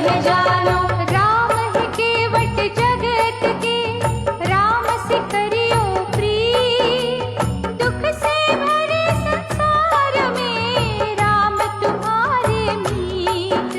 है जानो। राम है केवट जगत के, राम से करियो प्रीत। दुख से भरे संसार में राम तुम्हारे मीत।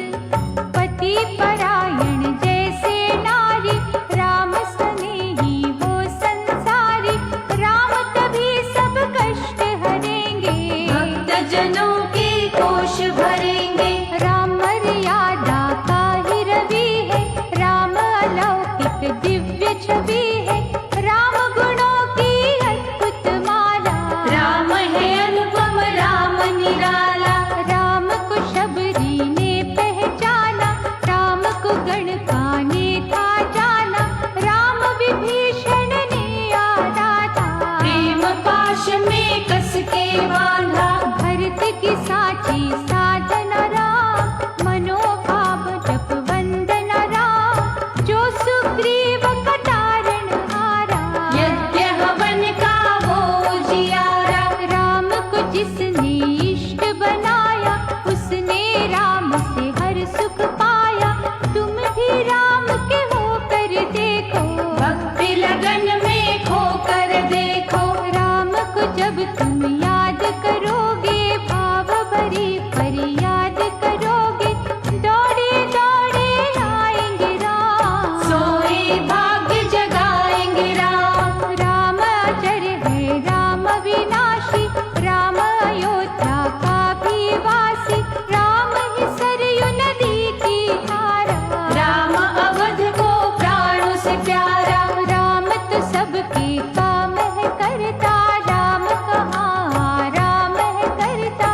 पति परायण जैसे नारी, राम स्नेही हो संसारी। राम तभी सब कष्ट हरेंगे, भक्त जनों के कोश भरेंगे। राम मर्यादा का ही रवि है, राम अलौकिक दिव्य छवि है। राम गुणों की अद्भुत माला, राम है अनुपम राम निराला। राम को शबरी ने पहचाना, राम को गणका ने था जाना। राम विभीषण ने यादा था, प्रेम पाश में कस के बांधा। भरत की साची साधन राम, मनोभाव जप वंदन राम। जो सुग्रीव का तारण हारा, यज्ञ हवन का वो जियारा। राम को जिसने इष्ट बनाया, उसने राम से हर सुख पाया। तुम भी राम के होकर देखो, भक्ति लगन में खोकर देखो। राम को जब तुम याद करोगे, भाव भरी फरियाद करोगे। दौड़े दौड़े आएंगे राम, सोए भाग्य जगाएंगे राम। राम अजर है राम विनाशी, राम अयोध्या का भी वासी। राम ही सरयू नदी की धारा, राम अवध को प्राणों से प्यारा। राम तो सबके काम है करता। राम कहाँ राम है करता,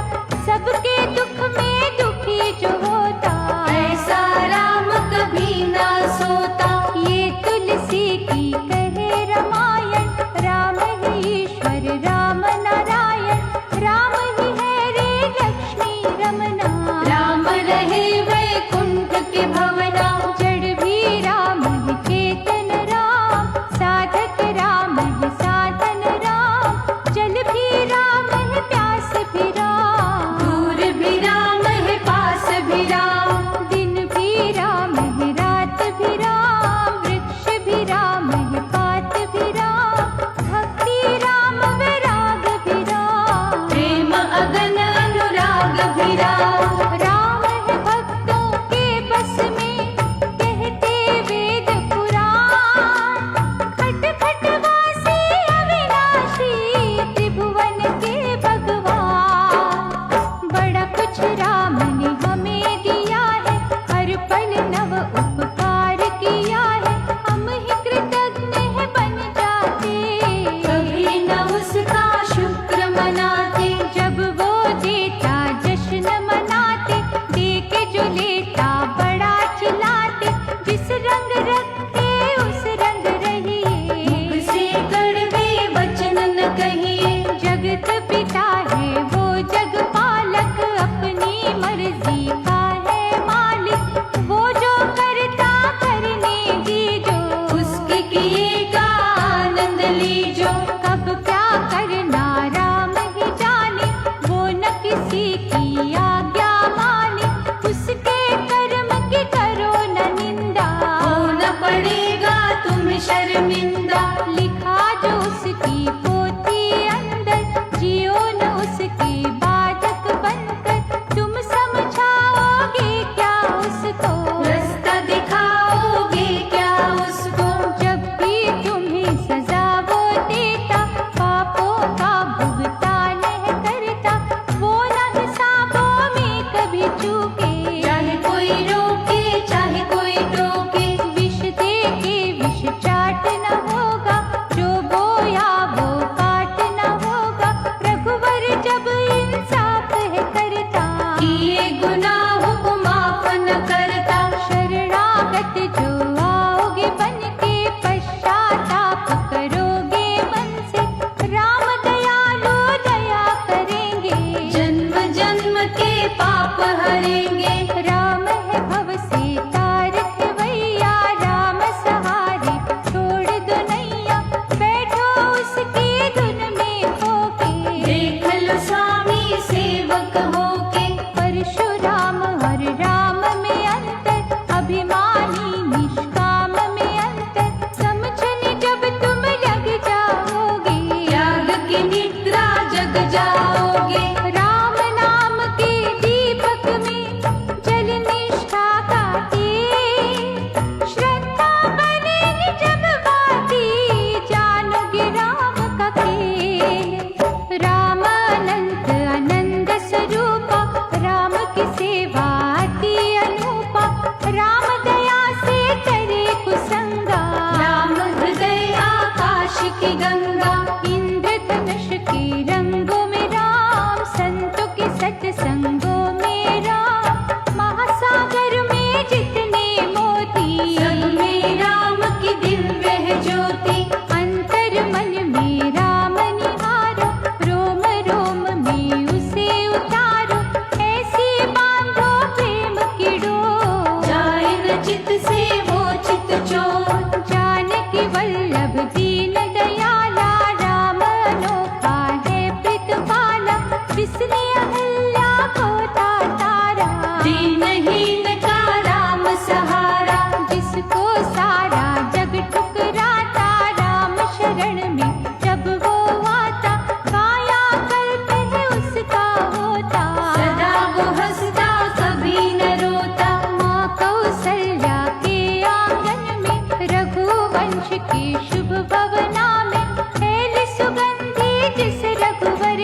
सबके दुख में दुखी जो होता। ऐसा राम कभी ना सोता। ये तुलसी की कहे रामायण, राम ही ईश्वर राम नारायण। राम ही है रे लक्ष्मी रमना, राम रहे वैकुंठ के भवना। जड़ भी राम है चेतन राम, साधक राम है साधन राम। जल भी राम है प्यास भी राम, दूर भी राम है पास भी राम। दिन भी राम है रात भी राम। वृक्ष भी राम है पात भी राम, भक्ति राम वैराग भी राम। प्रेम अगन अनुराग भी राम। राम है भक्तों के बस में, कहते वेद पुराण। खट खट वासी अविनाशी, त्रिभुवन के भगवान। बड़ा कुछ राम ने हमें दिया है, हर पल नव उपकार किया है। हम ही कृतज्ञ है बन जाते, कभी न उसका शुक्र मनाते। जब वो देता जश्न मनाते। दे के जो लेता बड़ा चिल्लाते, जिस रंग रखे उस रंग रहिए। से कड़वे वचन न कहिए। जगत पिता है वो जग पालक, अपनी मर्जी का है मालिक। वो जो करता करने दीजो, उसके किए का आनंद लीजो। कब क्या करना राम ही जाने, वो न किसी की आज्ञा माने। उसके कर्म की करो न निंदा, होना पड़ेगा तुम्हें शर्मिंदा। लिखा जो उसकी पोथी अंदर, जियो न उसके बाधक बनकर। तुम समझाओगे क्या उसको, रास्ता दिखाओगे क्या उसको। जब भी तुम्हें सजा वो देता, पापों का भुगतान है करता। वो न हिसाबों में कभी चूके, चाहे कोई रोके चाहे कोई टोके। विष दे के विष चाट न होगा, जो बोया वो काट न होगा। रघुवर जब इंसाफ है करता, किए गुनाहों को माफ न करता। शरणागत जो आओगे बन के, पश्चाताप करोगे मन से। राम दयालु दया करेंगे, जन्म जन्म के पाप हरेंगे। राम है भव से तारक भैया। राम सहारे छोड़ दो नैया, बैठो उसकी धुन में होके। देख लो स्वामी सेवक होके। परशुराम और राम में अंतर, अभी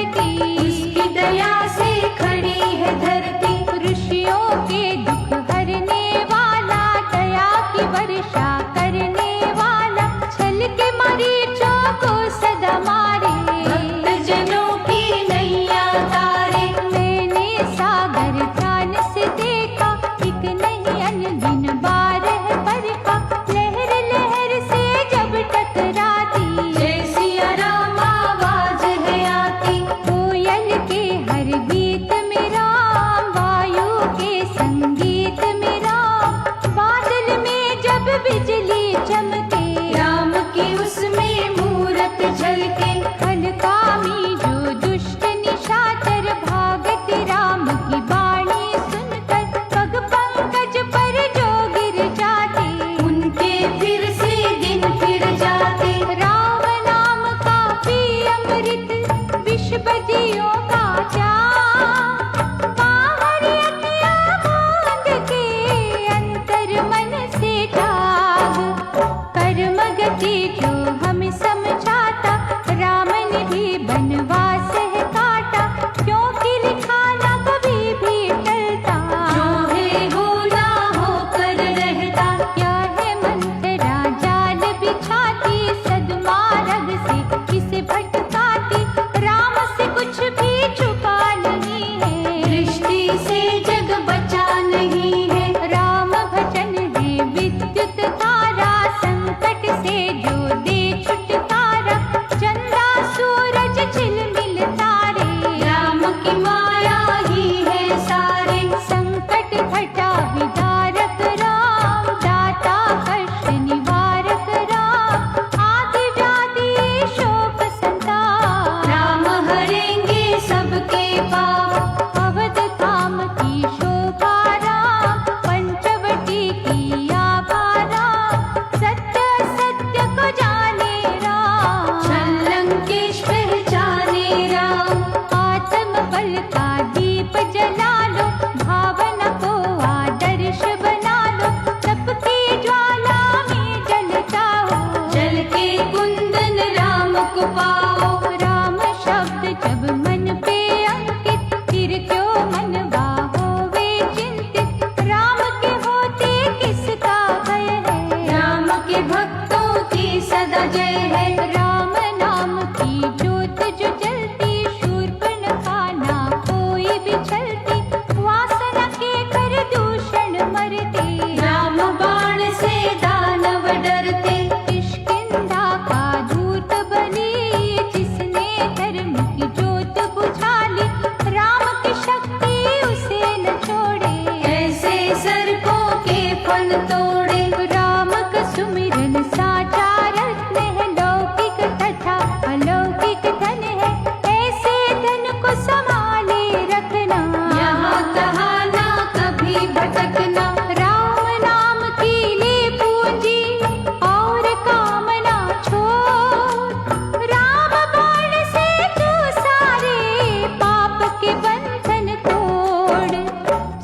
की, उसकी दया से खड़ी है धरती। ऋषियों के दुख हरने वाला, दया की वर्षा करने वाला, छल के मरीचों को सदा मारे, भक्तजनों की नैया तारे। मैंने सागर ध्यान से देखा, एक नहीं अनगिन बार है बरखा, लहर लहर से जब टकराती, जय सिया राम आवाज है आती। कोयल के हर गीत में राम, वायु के संगीत में राम, बादल में जब बिजली चमके, राम की उसमें मूरत झलके। खलकामी जो दुष्ट निशाचर भागते, राम की बाणी सुनकर पग पंकज पर जो गिर जाते, उनके फिर से दिन फिर जाते। राम नाम का भी अमृत, विष बजियों का जाम, बाहर अखियाँ मूंद के अंतर मन से जाग, कर्म गति जो हमें समझाता, राम ने भी बनवास है काटा, क्योंकि लिखा ना कभी भी टलता, जो है वो ना होकर रहता। क्या है मंत्रा जाल बिछाती, सदमार्ग से किसे भटकाती, राम से कुछ भी छुपा नहीं है, दृष्टि से जग बचा नहीं है। राम भजन है विद्युत धारा, संकट से जो दे छुटकारा, चंदा सूरज झिलमिल तारे, राम की माया ही है सारे। संकट घटा विदारक राम, दाता कष्ट निवारक राम, आदि व्याधि शोक संताप, राम हरेंगे सबके पाप। अवध धाम की शोभा राम, पंचवटी की आभा राम, सत्य सत्य को जाने राम, छल लंकेश पहचाने राम। आत्म बल का दीप जला लो, भावना को आदर्श बना लो, तप की ज्वाला में जल जाओ, जल के कुंदन राम को पाओ। राम शब्द जब मन पे अंकित, फिर क्यों मनवा होवे चिंतित, राम के होते किसका भय है, राम के भक्तों की सदा जय है। राम नाम की ज्योत जो जलती, शूर्पणखा ना कोई भी छलती, वासना के कर दूषण मरते, राम बाण से दानव डरते। किष्किंधा का दूत बलि, जिसने धर्म की ज्योत बुझा ली, राम की शक्ति उसे न छोड़े, ऐसे सर्पों के फन तोड़े। राम का सुमिरन साचा रत्न है, लौकिक तथा अलौकिक धन है, ऐसे धन को संभाले रखना, यहाँ कहाँ ना कभी भटकना। राम नाम की ले पूंजी और कामना छोड़, राम बाण से तू सारे पाप के बंधन तोड़,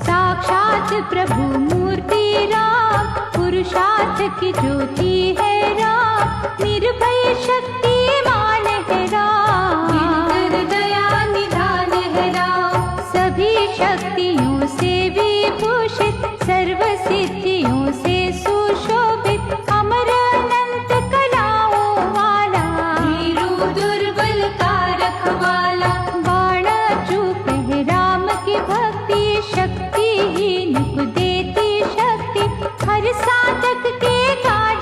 साक्षात प्रभु मूर्ति राम, पुरुषार्थ की ज्योति है राम, निर्भय शक्तिमान है राम, गिरधर दया निधान है राम। सभी शक्तियों से विभूषित, सर्व सिद्धियों से सुशोभित, अमर अनंत कलाओं वाला, वीरू दुर्बल का रखवाला। बाण चूक है राम की भक्ति, शक्तिहीन को देती शक्ति, हर साधक के कार्य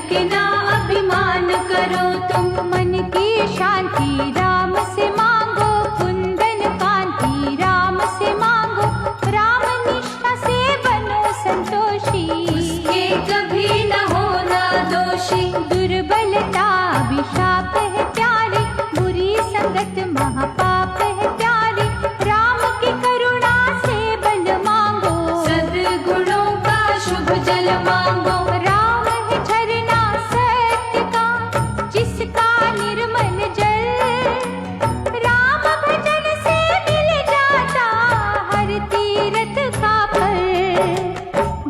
के ना अभिमान करो तुम। मन की शांति राम से मांगो, कुंदन कांति राम से मांगो, राम निष्ठा से बनो संतोषी, उसके कभी न होना दोषी। दुर्बलता अभिशाप है प्यारे, बुरी संगत महापाप है प्यारे, राम की करुणा से बल मांगो, सद्गुणों का शुभ जल मांगो। राम है झरना सत्य का, जिसका निर्मल जल, राम भजन से मिल जाता हर तीर्थ का फल।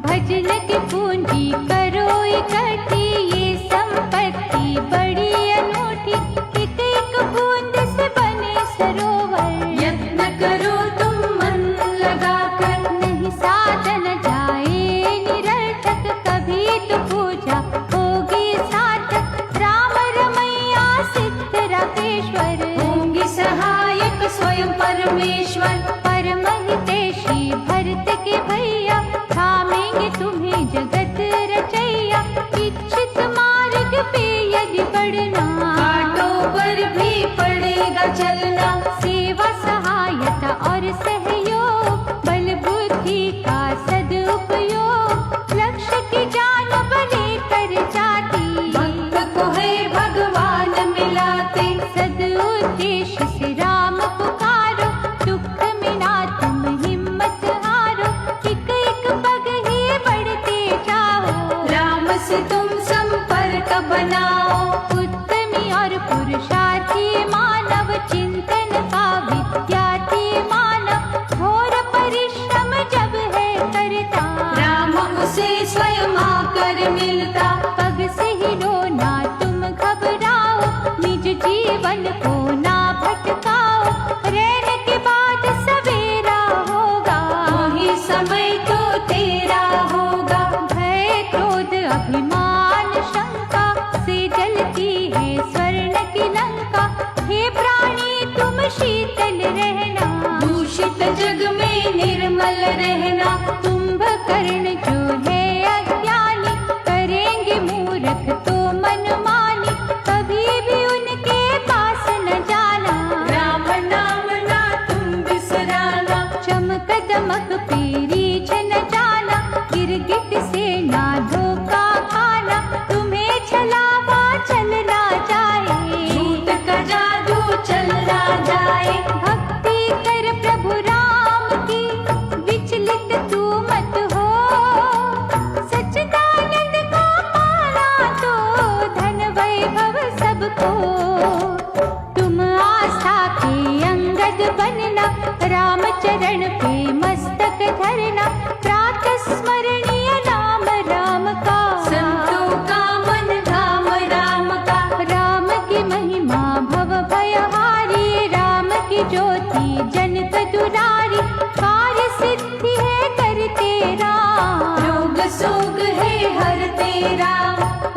भजन की पूंजी करो इकट्ठी, ये संपत्ति बड़ी अनूठी, एक एक बूंद से बने सरोवर। यत्न करो तुम मन लगाकर, नहीं साधन जाए निरर्थक, कभी तो पूजा होगी सार्थक। राम रमैया सिद्ध राकेश्वर, होंगी सहायक स्वयं परमेश्वर। परम हितैषी भरत के भैया, थामेंगे तुम्हें जगत रचैया। इच्छित मार्ग पे यदि बढ़ना, कांटों पर भी पड़ेगा चलना। सेवा सहायता और सहयोग, बल बुद्धि का सदुपयोग, लक्ष्य की जान बने कर जाती, भक्त को है भगवान मिलाते। सदुद्देश्य से राम पुकारो, दुख में ना तुम हिम्मत हारो, एक एक पग ही बढ़ते जाओ, राम से तुम संपर्क बनाओ। उत्तमी और पुरुषार्थी मानव, चिंतन का विद्यार्थी मानव, घोर परिश्रम जब है करता, राम उसे स्वयं आकर मिलता। पग से ही रोना तुम घबराओ, निज जीवन को ना भटकाओ, रहने के बाद सवेरा होगा, वही समय तो तेरा होगा। भय क्रोध अभिमान शंका से जलती है स्वर्ण की लंका। हे प्राणी तुम शीतल रहना, दूषित जग में निर्मल रहना। कुंभकर्ण जो है अज्ञानी, करेंगे मूर्ख तो मनमानी, कभी भी उनके पास न जाना। राम नाम ना तुम बिसराना। चमक दमक पे रीछ न जाना, गिरगिट से ना धोखा खाना, तुम्हें छलावा चलना जाए, झूठ का जादू चलना जाए। भक्ति कर प्रभु राम की, विचलित तू मत हो, सच्चिदानंद को पाना तो धन वैभव सबको। तुम आस्था के अंगद बनना, राम चरण पे मस्तक धरना, प्रातः स्मरणीय नाम राम का, संतों का मन धाम राम का। राम की महिमा भव भयहारी, राम की ज्योति जनक दुलारी, कार्य सिद्धि है करते राम, रोग सोग है हर तेरा।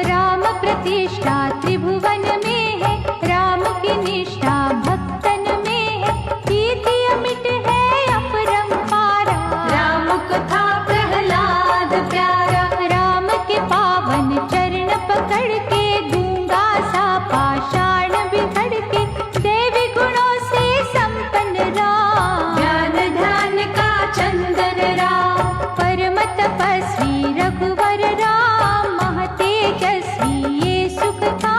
राम प्रतिष्ठा त्रिभुवन में है, राम की निष्ठा भक्तन में है, कीर्ति अमिट है अपरंपारा, राम कथा प्रहलाद प्यारा। राम के पावन चरण पकड़ के, गूंगा सा पाषाण बिगड़ के, देवी गुणों से संपन्न राम, ज्ञान ध्यान का चंदन राम। परम तपस्वी रघुवर राम, महतेजस्वी ये सुख था,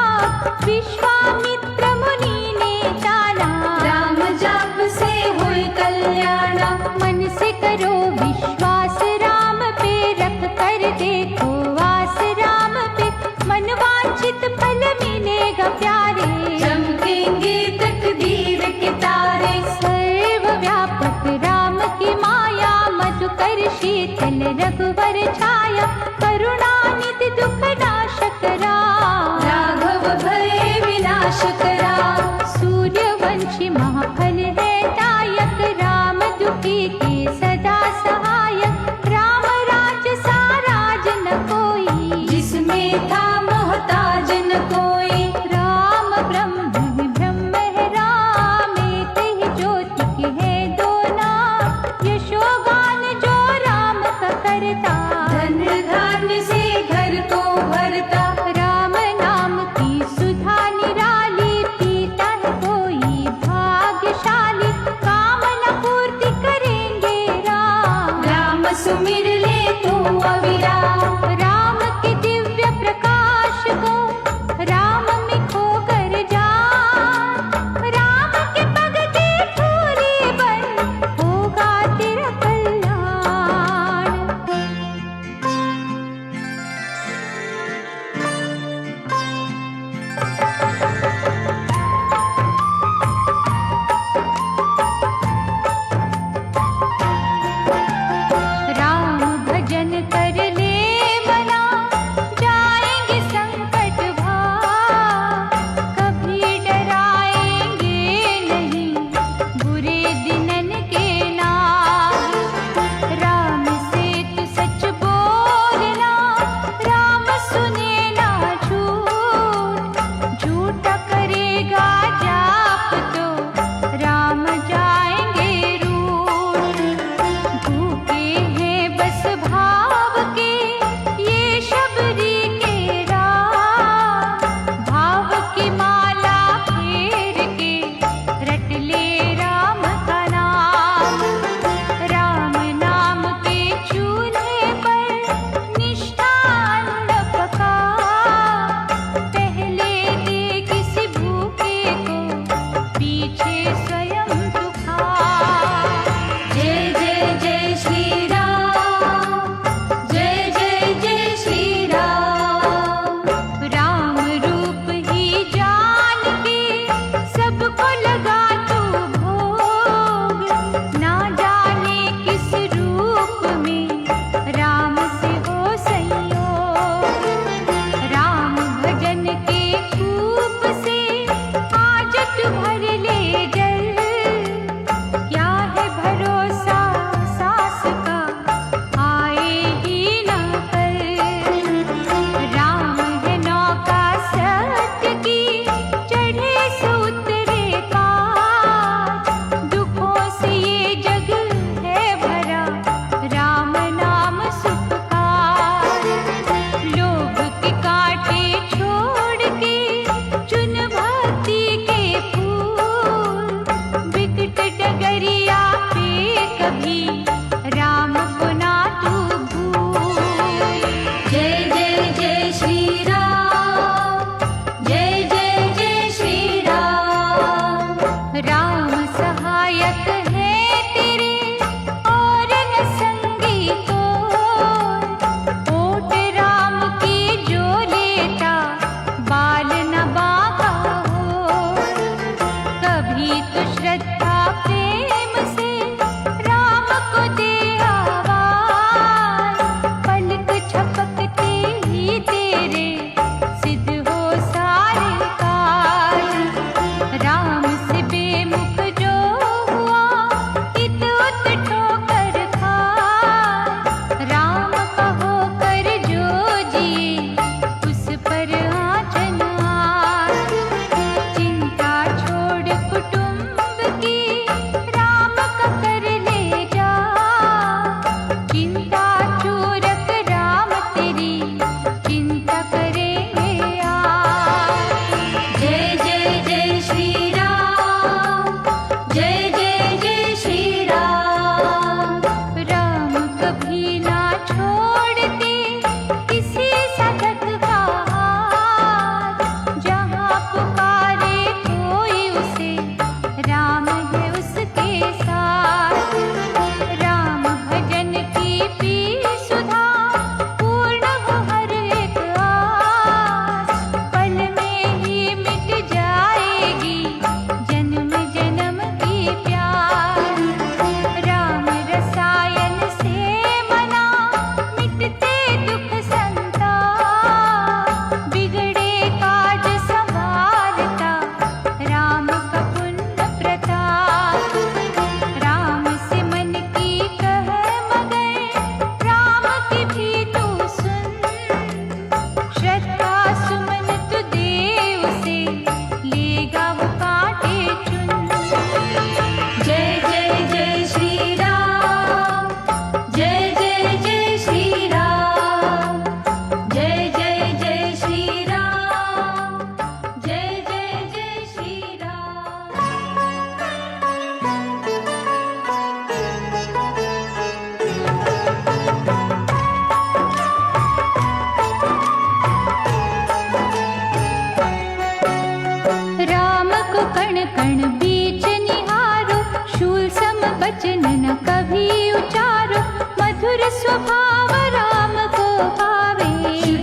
विश्वामित्र मुनि ने जाना। राम जाप से हुई कल्याणा। मन से करो विश्वास राम पे, रख कर देखो आस राम पे, मन वांछित फल मिलेगा प्यारे, चमकेंगे तकदीर के तारे। सर्वव्यापक राम की माया, मधुकर शीतल रघुवर छाया, करुणानिधि दुख नाशक राम, राघव भय विनाशक राम। सूर्यवंशी महाफल है दायक, राम दुखी के सदा सहायक, राम राज साराज न कोई, जिसमें था मोहताज न कोई। राम ब्रह्म ही ब्रह्म है राम, एक ही ज्योति के है दो नाम, यशोगान जो राम का करता, धन धान्य से घर को भरता। राम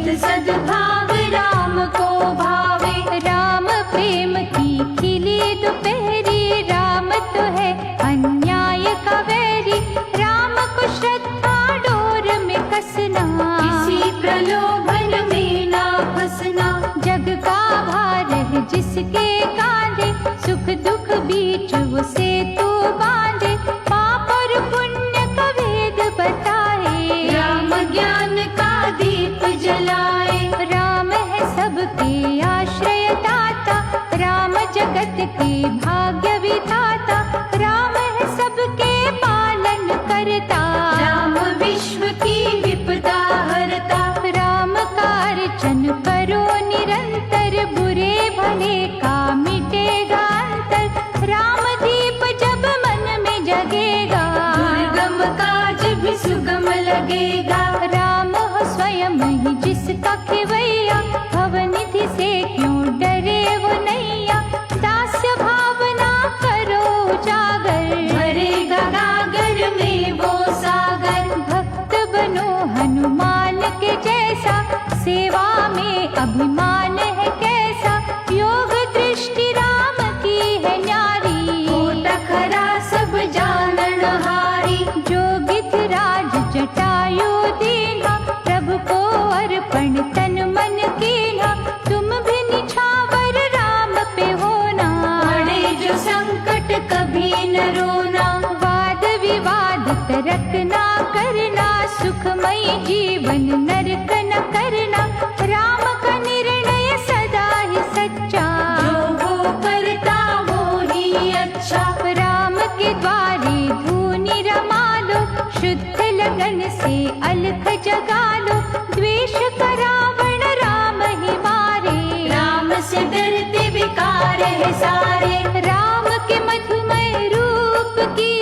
हित सद्भाव राम को भावे। राम प्रेम की खिली दोपहरी, राम तो है अन्याय का वैरी। राम को श्रद्धा डोर में कसना, किसी प्रलोभन में ना फंसना। जग का भार है जिसके कांधे, सुख दुख बीच वो सेतु बांधे। पाप और पुण्य का भेद बताए, राम ज्ञान का दीप जलाए। राम है सबके आश्रय दाता, राम जगत के भाग्य विधाता। राम है सबके पालन करता, राम विश्व की विपदा हरता। राम का अर्चन करो निरंतर, बुरे भले का मिटेगा अंतर। राम दीप जब मन में जगेगा, दुर्गम काज भी सुगम लगेगा। राम हो स्वयं ही जिसका खिवैया, भवनिधि से क्यों डरे वो नैया। दास्य भावना करो उजागर, भरेगा गागर में वो सागर। भक्त बनो हनुमान के जैसा, सेवा में अभिमान है कैसा। योग दृष्टि राम की है न्यारी, होता खरा सब जानन हारी। जो गिरिराज जटायु दीना, प्रभु को अर्पण तन मन कीना। तुम भी निछावर राम पे होना, पड़े जो संकट कभी न रोना। वाद विवाद तर्क ना करना, सुखमय जीवन नरक न करना। राम का निर्णय सदा ही सच्चा, जो वो करता वो ही अच्छा। राम के द्वारे धूनि रमा लो, शुद्ध लगन से अलख जगा लो। द्वेष का रावण राम ही मारे, राम से डरते बेकार है सारे। राम के मधुमय रूप की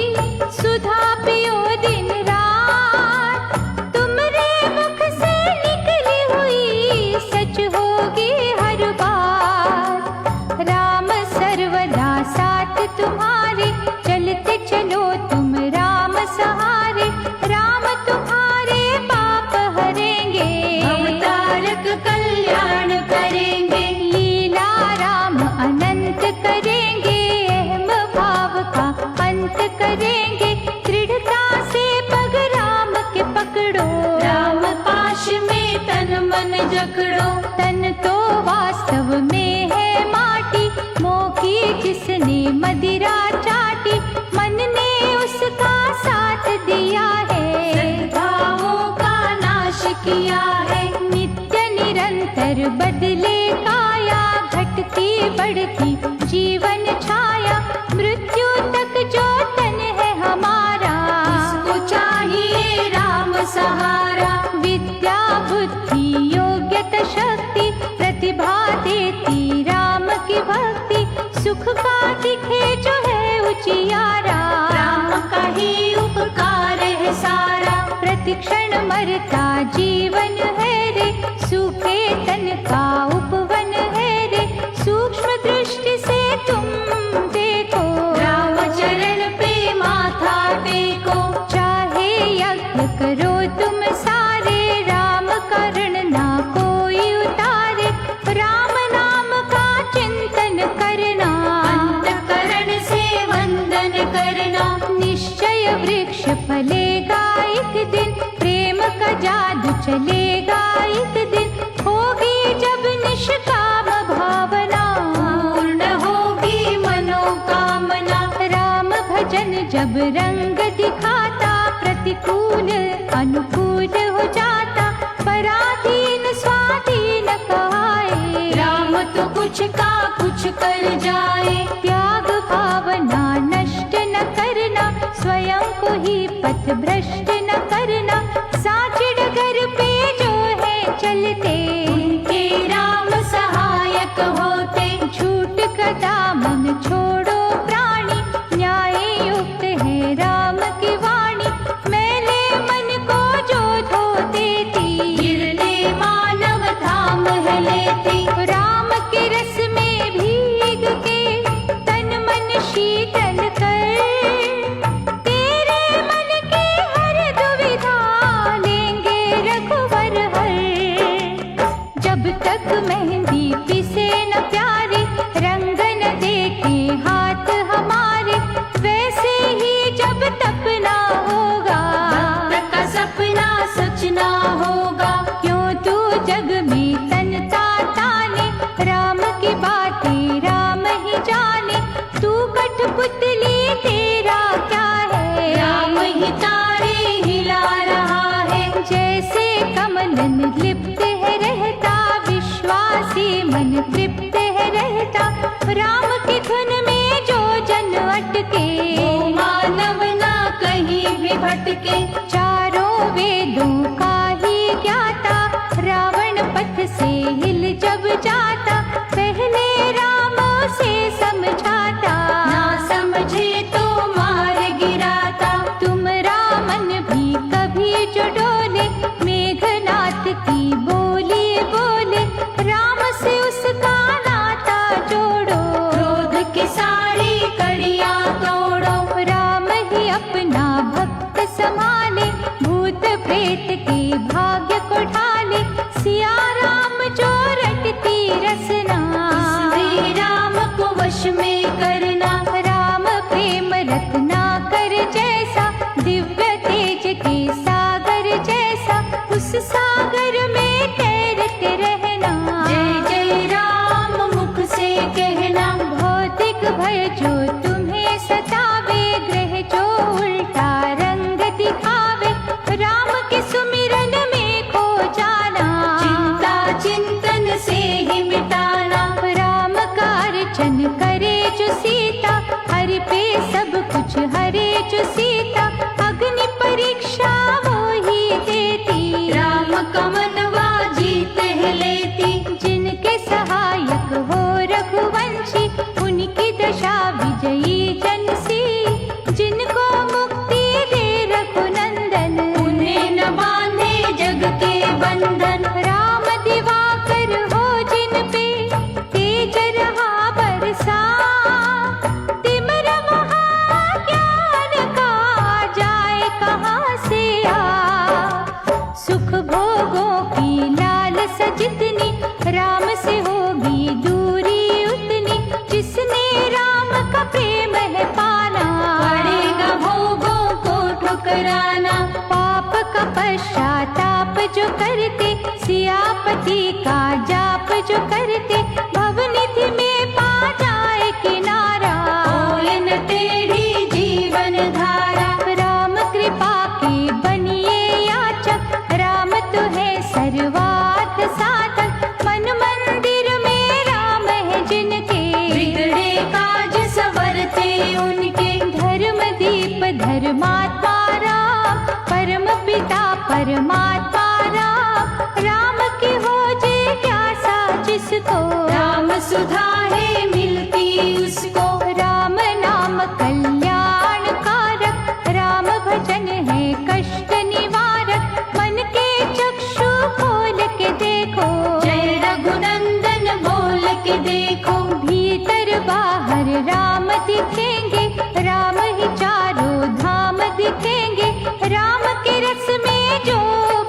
सुधा पियो दिन रात। तुमरे मुख से निकली हुई सच होगी हर बात। राम सर्वदा साथ तुम्हारे, चलते चलो तुम राम सहारे। राम तुम्हारे पाप हरेंगे, अवतारक कल्याण करेंगे। लीला राम अनंत करेंगे, अहम भाव का अंत करेंगे। दृढ़ता से पग राम के पकड़ो, राम पाश में तन मन जकड़ो। तन तो वास्तव में है माटी, मोह की जिसने मदिरा चाटी। मन ने उसका साथ दिया है, सद्भावों का नाश किया है। नित्य निरंतर बदले काया, घटती बढ़ती जीवन छाया। मृत्यु तक जो तन है हमारा, इसको चाहिए राम सहारा। विद्या बुद्धि योग्यता शक्ति, प्रतिभा देती राम की भक्ति। सुख का दिखे जो है उजियारा, राम का ही उपकार है सारा। प्रतिक्षण मरता जीवन है रे, सूखे तन का उपवन है रे। सूक्ष्म दृष्टि से तुम देखो, राम चरण पे माथा टेको। चाहे यज्ञ करो तुम सारे, राम करण ना कोई उतारे। राम नाम का चिंतन करना, अंतःकरण से वंदन करना। निश्चय वृक्ष फलेगा एक दिन, प्रेम का जादू चलेगा एक दिन। होगी जब निष्काम भावना, पूर्ण होगी मनोकामना। राम भजन जब रंग दिखाता, प्रतिकूल अनुकूल हो जाता। पराधीन स्वाधीन कहाए, राम तो कुछ का कुछ कर जाए। त्याग भावना नष्ट न करना, स्वयं को ही पथ भ्रष्ट न करना। साच डगर पे जो है चलते, उनके राम सहायक होते। झूठ का दामन छोड़ो प्राणी, न्याय युक्त है राम की वाणी। मैले मन को जो धो देती, गिरने मानव धाम है लेती। राम के रस में भीग के तन मन शीतल कर। तेरे मन के हर जब तक मेहंदी पिसे न प्यारी, रंग न देखे हाथ हमारे, वैसे ही जब तप ना होगा भक्त का सपना सच ना होगा। क्यों तू जग में तनता ताने, राम की बातें राम ही जाने। तू कठपुतली तेरा क्या है, राम ही तारे हिला रहा है। जैसे कमलन लिप्त है रहता, विश्वासी मन तृप्त है रहता। राम की धुन में जो जन अटके, वो मानव ना कहीं भी भटके। चारों वेदों का ही ज्ञाता, रावण पथ से हिल जब जाता, पहले राम से समझाता, ना समझे तो मार गिराता। तुम रामन भी कभी जो डोले, मेघनाथ की बोली बोले, राम से उसका नाता जोड़ो। क्रोध की सारी कड़ियां तोड़ो। राम ही अपना भक्त संभाले, भूत प्रेत के भाग्य को ढाले। सिया राम जो रटती रसना, श्री राम को वश में करना। राम प्रेम रत्ना कर जैसा, दिव्य तेज के सागर जैसा, उस सागर में तैरते रहना। जय जय राम मुख से कहना। भौतिक भय जो तुम्हें सतावे, ग्रह जो उल्टा रंग दिखावे, राम के सुमिरन में खो जाना। चिंता चिंतन से ही मिटाना। राम का अर्चन करे जो सीता, हरि पे सब कुछ हरे जो सीता। अग्नि परीक्षा वो ही देती, राम का मनवा जीत है लेती। जिनके सहायक हो रघुवंशी, उनकी दशा विजयी जन सी। जिनको मुक्ति दे रघुनंदन, उन्हें न बांधे जग के बंधन। राम दिवाकर हो जिन पे, तेज रहा बरसा। तिमिर महाज्ञान का जाए कहाँ से आ। सुख भोगों की लालस जितनी, राम से होगी दूरी उतनी। जिसने राम का प्रेम है पाना, पड़ेगा भोगों को ठुकराना। पाप का पश्चाताप जो करते, सियापति का जाप जो करते, भवनिधि में पा जाए किनारा। होए न टेढ़ी जीवन धारा। राम कृपा के बनिए याचक, राम तो है सर्वार्थ साधक। मन मंदिर में राम है जिनके, बिगड़े काज संवरते उनके। धर्म दीप धर्मात्मा राम, परम पिता परमात्मा राम। राम की हो जिज्ञासा जिसको, राम सुधा है मिलती उसको। राम नाम कल्याण कारक, राम भजन है कष्ट निवारक। मन के चक्षु खोल के देखो, जय रघुनंदन बोल के देखो। भीतर बाहर राम दिखेंगे, राम ही चारों धाम दिखेंगे। राम के रस में जो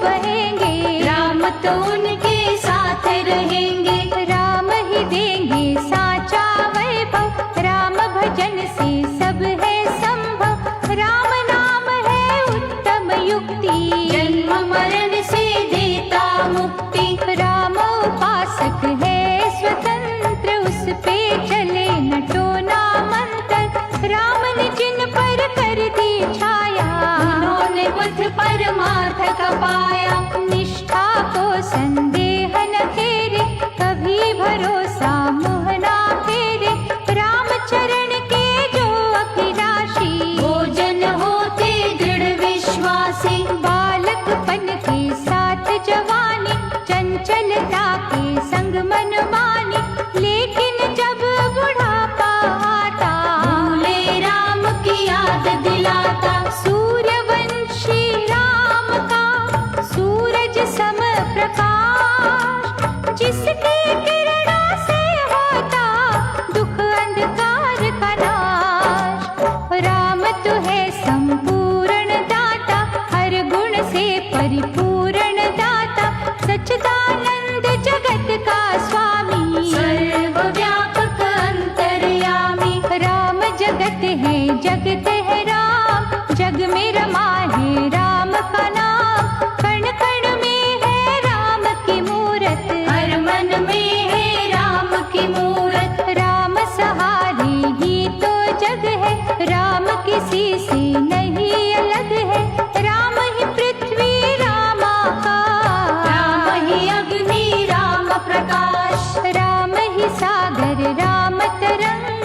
बहेंगे, राम तो उनके साथ रहेंगे। राम ही देंगे साचा वैभव। राम भजन से सब है संभव, राम नाम है उत्तम युक्ति। जन्म मरण से देता मुक्ति। राम उपासक है स्वतंत्र, उस पे चले न टोना मंत्र। राम ने जिन पर कर दी छाया, उन्होंने पथ परमार्थ का पाया। निष्ठा को संदेह न घेरे, कभी भरोसा मुह ना फेरे। राम चरण के जो अभिलाषी, भोजन होते दृढ़ विश्वासी। बालकपन के साथ जवानी, चंचलता के संग मनमानी। लेकिन जब बुढ़ापा आता, भूले राम की याद दिलाता। सूर्यवंशी राम का सूरज सम प्रकाश, जिसकी किरणों से होता दुख अंधकार का नाश। राम तो है संपूर्ण दाता, हर गुण से परिपूर्ण दाता। सच्चिदानंद जगत का स्वामी, सर्वव्यापक अंतर्यामी। राम जगत है जगत है राम, जग में रमा है राम का नाम। कण कण में है राम की मूरत, हर मन में है राम की मूरत। राम सहारे ही तो जग है, राम किसी से नहीं अलग है। राम ही पृथ्वी राम आकाश, राम ही अग्नि राम प्रकाश। राम ही सागर राम तरंग,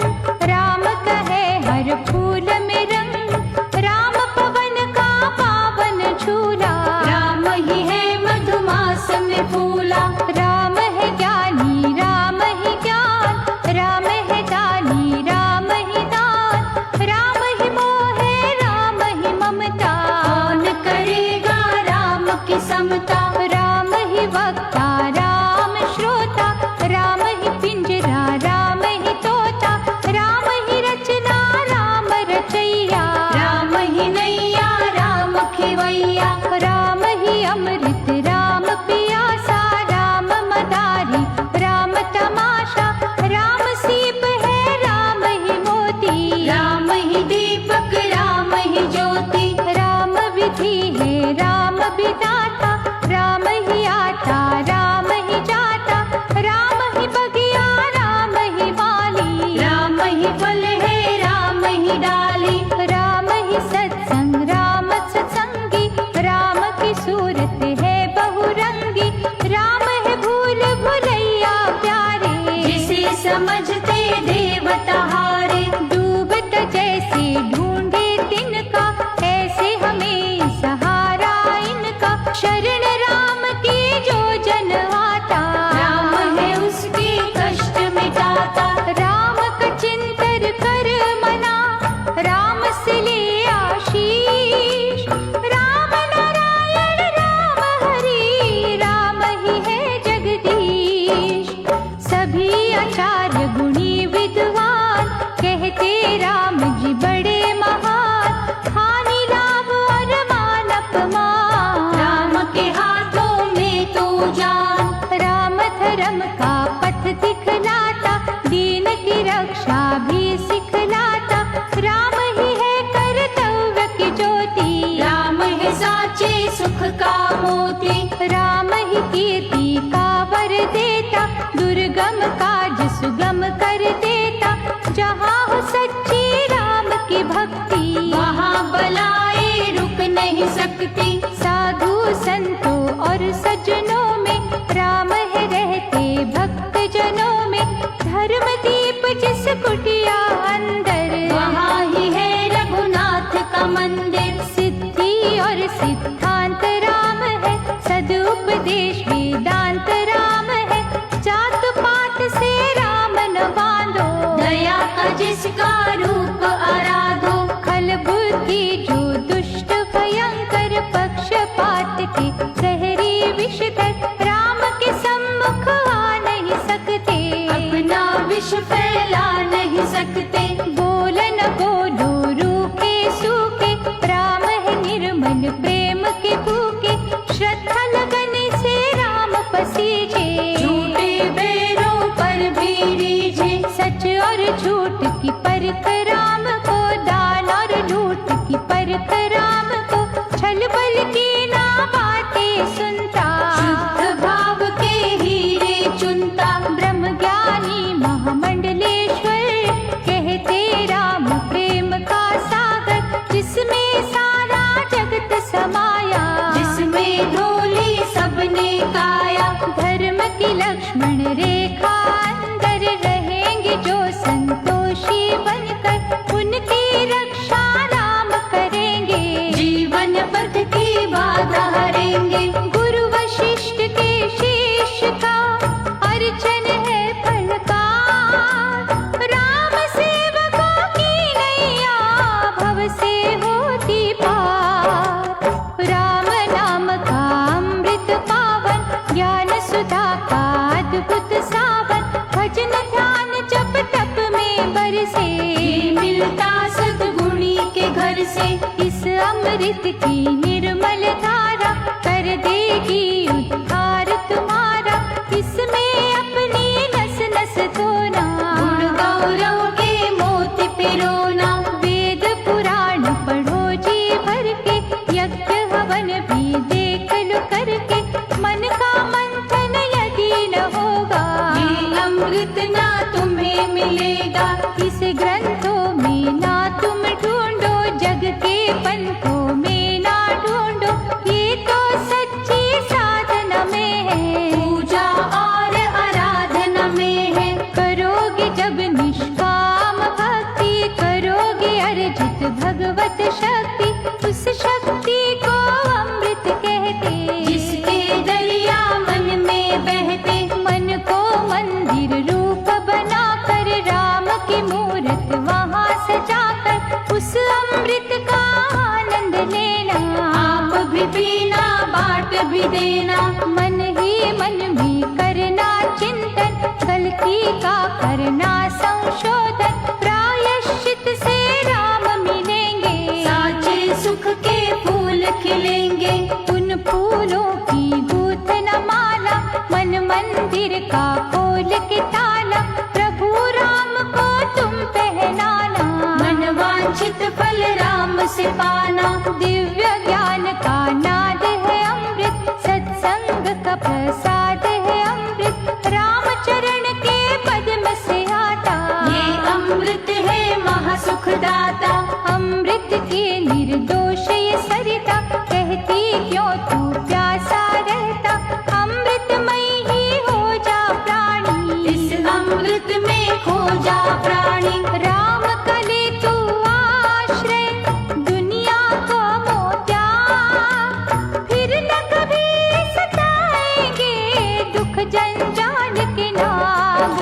राम का है हर फूल में रंग। राम पवन का पावन झूला, राम ही है मधुमास में फूला। राम है ज्ञानी राम ही ज्ञान, राम है दानी राम ही दान। राम ही मोह है राम ही ममता, कौन करेगा राम की समता। राम ही वक्ता राम श्रोता, राम ही पिंजरा राम ही तोता। राम ही रचना राम रचैया, राम ही नैया राम खिवैया। राम ही अमृत राम पियासा, राम मदारी राम तमाशा। राम सीप है राम ही मोती, राम ही दीपक राम ही ज्योति। राम विधि है राम विधाता, राम ही आता राम ही जाता। राम ही बगिया राम ही माली, राम ही फल है राम ही डाली। राम ही सत्संग राम सत्संगी, राम की सूरत है बहुरंगी। राम है भूल भुलैया प्यारे, जिसे समझते देवता हारे। डूबत जैसे ढूंढे तिनका, ऐसे हमें सहारा इनका। शरण राम की जो जन आता, राम है उसके कष्ट मिटाता। राम का चिंतन कर मना, राम से ले आशीष। राम नारायण राम हरि, राम ही है जगदीश। सभी आचार्य गुणी विद्वान, कहते राम जी बड़े महान। हानि लाभ और मान अपमान, राम के हाथों में तू जान। राम धर्म का पथ दिखलाता, दीन की रक्षा भी सिखलाता। राम ही है कर्तव्य की ज्योति, राम है साचे सुख का मोती। राम ही कीर्ति का वर देता, दुर्गम काज सुगम कर देता। जहाँ हो सच्ची राम की भक्ति, वहाँ बलाएं रुक नहीं सकती। साधु संतों और सज्जनों में, राम है रहते भक्त जनों में। धर्म दीप जिस कुटिया अंदर, वहाँ ही है रघुनाथ का मंदिर। सिद्धि और सिद्धांत राम है, सदुपदेश वेदांत राम है। जात पात से राम न बांधो, दया का जिसका रूप आराधो। खल बुद्धि जो दुष्ट भयंकर, पक्षपात के गहरी विषधर। राम के सम्मुख आ नहीं सकते, अपना विष फैला नहीं सकते। बोल न बोलो रूखे सूखे, राम है निर्मल प्रेम के भूखे। श्रद्धा लगन से राम पसीजे, झूठे बैरों पर भी रीझे। सच और झूठ की परख राम को, दान और लूट की परख राम को। छल बल की ना बातें सुनता, शुद्ध भाव के हीरे चुनता। ब्रह्म ज्ञानी महामंडलेश्वर, कहते राम प्रेम का सागर। जिसमें सारा जगत समाया, जिसमें धोली सबने काया। धर्म की लक्ष्मण रेखा अंदर, रहेंगे जो संतोषी बनकर। उनकी रक्षा राम करेंगे, जीवन पथ की बाधा हरेंगे। गुरु वशिष्ठ के शिष्य का अर्चन है फलकार। राम सेवकों की नैया भव से होती पार। राम नाम का अमृत पावन, ज्ञान सुधा का अद्भुत सावन। भजन ध्यान जप तप में बरसे, मिलता सद्गुणी के घर से। इस अमृत की निर्मल धारा, कर देगी उद्धार तुम्हारा। इसमें अमृत ना तुम्हें मिलेगा। इस ग्रंथों में ना तुम ढूंढो, जग के पंथों में ना ढूंढो, ये तो सच्ची साधना में है, पूजा और आराधना में है। करोगे जब निष्काम भक्ति, करोगे अर्जित भगवत शक्ति, उस शक्ति को अमृत कहते। जिसके दरिया मन में बहते, मन को मंदिर रूप बनाकर, राम की मूरत वहाँ सजाकर, उस अमृत का आनंद लेना। आप भी पीना बांट भी देना। मन ही मन में करना चिंतन, गलती का करना संशोधन, प्रायश्चित से राम मिलेंगे। साचे सुख के फूल खिलेंगे। उन फूलों की गूंथना माला, मन मंदिर का खोल के ताला, प्रभु राम को तुम पहनाना। मन वांछित फल राम से पाना। दिव्य ज्ञान का नाद है अमृत, सत्संग का प्रसाद है अमृत, राम चरण के पद्म से आता। ये अमृत है महासुखदाता। अमृत के निर्दोष ये सरिता, कहती क्यों तू प्यासा रहता, अमृतमय ही हो जा प्राणी। इस अमृत में खो जा प्राणी। राम का ले तू आश्रय, दुनिया को मोत्या, फिर न कभी सताएंगे दुख जंजाल के नाग।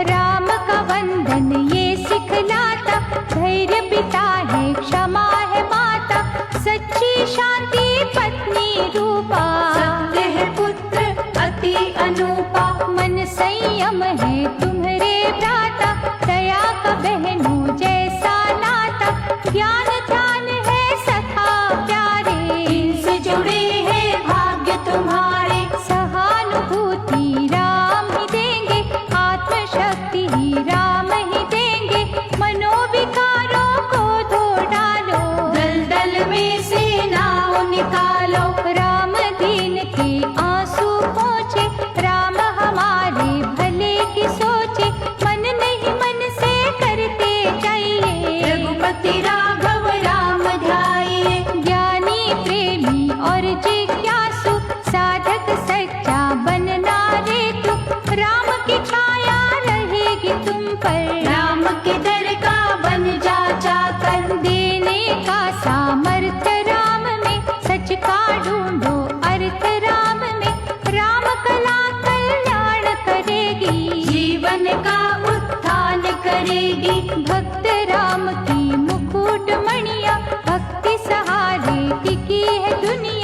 राम का वंदन ये सिखलाता, धैर्य पिता है, क्षमा है माता, सच्ची शांति पत्नी रूपा। सत्य है पुत्र अति अनूपा। मन संयम है तुम्हारे भ्राता, दया का बहनों जैसा नाता, ज्ञान ध्यान है सखा प्यारे। इनसे जुड़े हैं भाग्य तुम्हारे। सहानुभूति राम ही देंगे, आत्मशक्ति ही राम ही देंगे, मनोविकारों को धो डालो, दलदल में से नाव निकालो। राम दीन के आंसू पोंछे, राम हमारे भले की सोचे, मन नहीं मन से करते जाइए। रघुपति राघव राम ध्याइए। ज्ञानी प्रेमी और जिज्ञासु, साधक सच्चा बनना रे तू, राम की छाया रहेगी तुम पर। राम के दर का बन जा चाकर। देने का सामर्थ्य राम में, सच का ढूंढो अर्थ राम में, राम कला कल्याण करेगी, जीवन का उत्थान करेगी। भक्त राम की मुकुट मणिया, भक्ति सहारे टिकी है दुनिया।